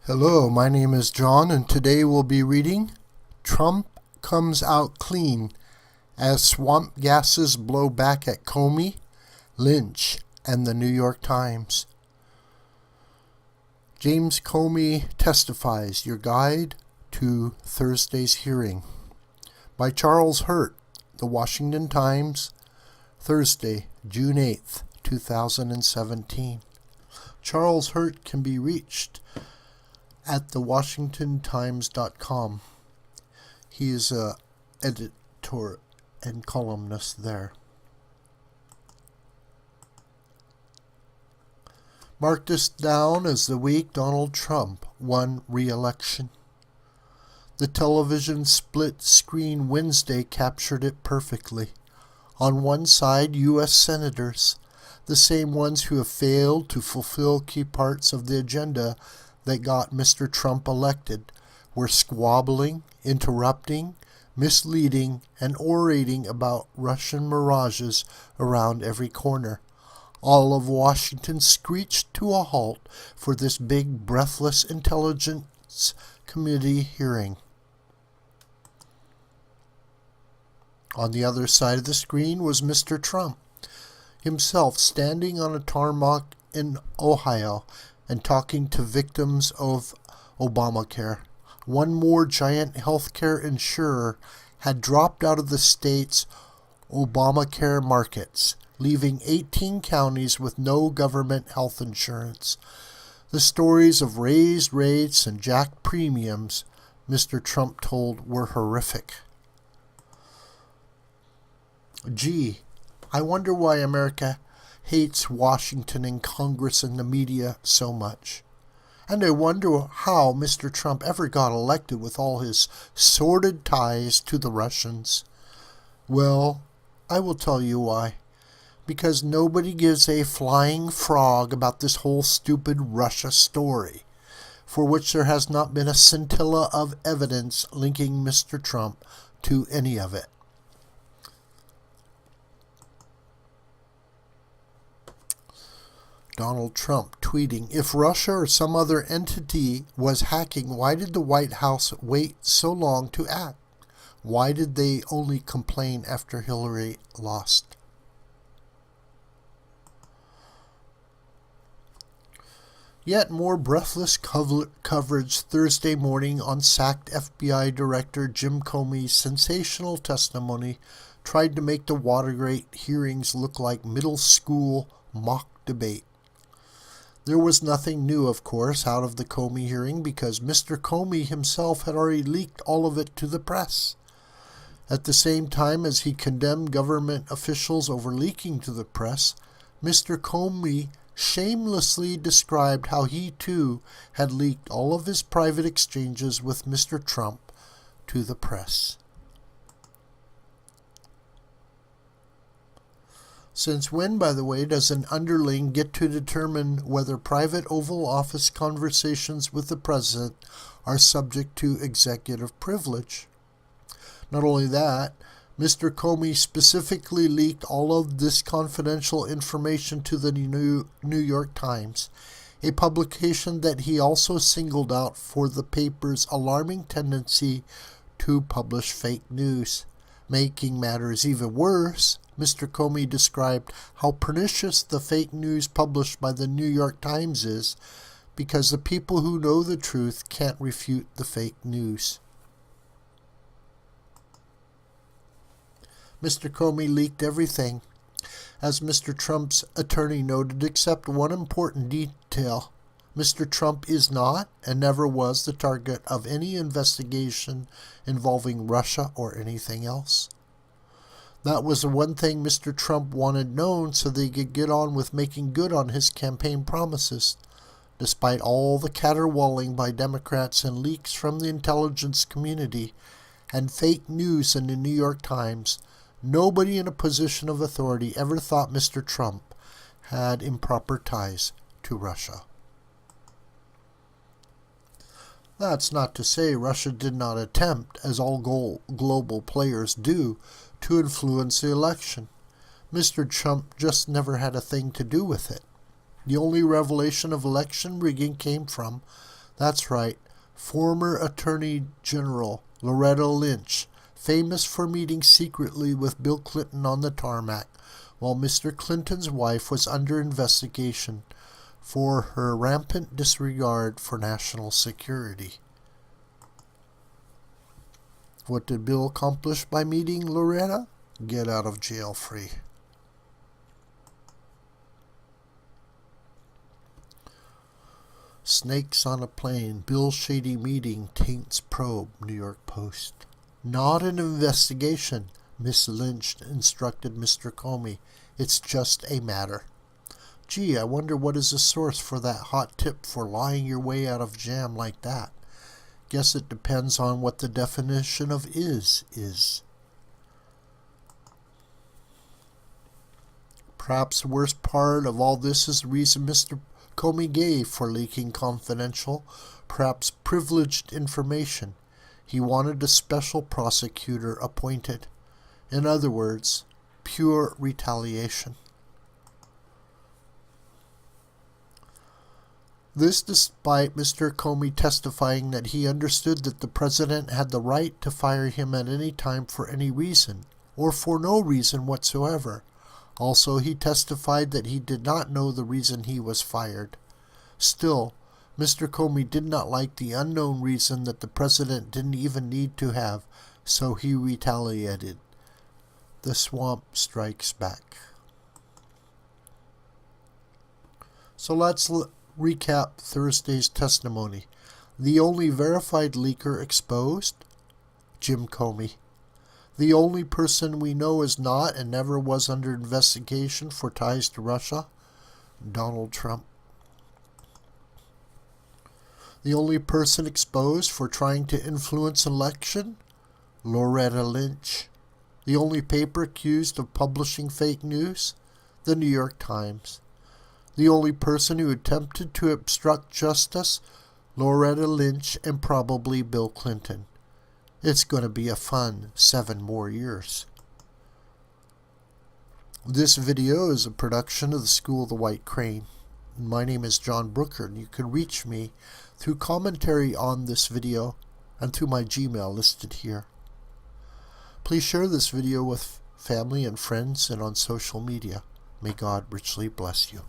Hello, my name is John, and today we'll be reading Trump Comes Out Clean as Swamp Gases Blow Back at Comey, Lynch, and the New York Times. James Comey testifies, your guide to Thursday's hearing. By Charles Hurt, The Washington Times, Thursday, June 8th, 2017. Charles Hurt can be reached at thewashingtontimes.com. He is an editor and columnist there. Mark this down as the week Donald Trump won re-election. The television split-screen Wednesday captured it perfectly. On one side, U.S. senators, the same ones who have failed to fulfill key parts of the agenda that got Mr. Trump elected, were squabbling, interrupting, misleading, and orating about Russian mirages around every corner. All of Washington screeched to a halt for this big, breathless intelligence committee hearing. On the other side of the screen was Mr. Trump himself, standing on a tarmac in Ohio and talking to victims of Obamacare. One more giant healthcare insurer had dropped out of the state's Obamacare markets, leaving 18 counties with no government health insurance. The stories of raised rates and jacked premiums, Mr. Trump told, were horrific. Gee, I wonder why America hates Washington and Congress and the media so much. And I wonder how Mr. Trump ever got elected with all his sordid ties to the Russians. Well, I will tell you why. Because nobody gives a flying frog about this whole stupid Russia story, for which there has not been a scintilla of evidence linking Mr. Trump to any of it. Donald Trump tweeting, if Russia or some other entity was hacking, why did the White House wait so long to act? Why did they only complain after Hillary lost? Yet more breathless coverage Thursday morning on sacked FBI Director Jim Comey's sensational testimony tried to make the Watergate hearings look like middle school mock debate. There was nothing new, of course, out of the Comey hearing because Mr. Comey himself had already leaked all of it to the press. At the same time as he condemned government officials over leaking to the press, Mr. Comey shamelessly described how he too had leaked all of his private exchanges with Mr. Trump to the press. Since when, by the way, does an underling get to determine whether private Oval Office conversations with the president are subject to executive privilege? Not only that, Mr. Comey specifically leaked all of this confidential information to the New York Times, a publication that he also singled out for the paper's alarming tendency to publish fake news. Making matters even worse, Mr. Comey described how pernicious the fake news published by the New York Times is because the people who know the truth can't refute the fake news. Mr. Comey leaked everything, as Mr. Trump's attorney noted, except one important detail. Mr. Trump is not and never was the target of any investigation involving Russia or anything else. That was the one thing Mr. Trump wanted known so they could get on with making good on his campaign promises. Despite all the caterwauling by Democrats and leaks from the intelligence community and fake news in the New York Times, nobody in a position of authority ever thought Mr. Trump had improper ties to Russia. That's not to say Russia did not attempt, as all global players do, to influence the election. Mr. Trump just never had a thing to do with it. The only revelation of election rigging came from That's right, former Attorney General Loretta Lynch, famous for meeting secretly with Bill Clinton on the tarmac, while Mr. Clinton's wife was under investigation for her rampant disregard for national security. What did Bill accomplish by meeting Loretta? Get out of jail free. Snakes on a plane. Bill shady meeting taints probe. New York Post. Not an investigation, Miss Lynch instructed Mr. Comey. It's just a matter. Gee, I wonder what is the source for that hot tip for lying your way out of jam like that. Guess it depends on what the definition of is. Perhaps the worst part of all this is the reason Mr. Comey gave for leaking confidential, perhaps privileged information. He wanted a special prosecutor appointed. In other words, pure retaliation. This despite Mr. Comey testifying that he understood that the president had the right to fire him at any time for any reason, or for no reason whatsoever. Also, he testified that he did not know the reason he was fired. Still, Mr. Comey did not like the unknown reason that the president didn't even need to have, so he retaliated. The swamp strikes back. So let's recap Thursday's testimony. The only verified leaker exposed? Jim Comey. The only person we know is not and never was under investigation for ties to Russia? Donald Trump. The only person exposed for trying to influence election? Loretta Lynch. The only paper accused of publishing fake news? The New York Times. The only person who attempted to obstruct justice? Loretta Lynch and probably Bill Clinton. It's going to be a fun 7 more years. This video is a production of the School of the White Crane. My name is John Brooker, and you can reach me through commentary on this video and through my Gmail listed here. Please share this video with family and friends and on social media. May God richly bless you.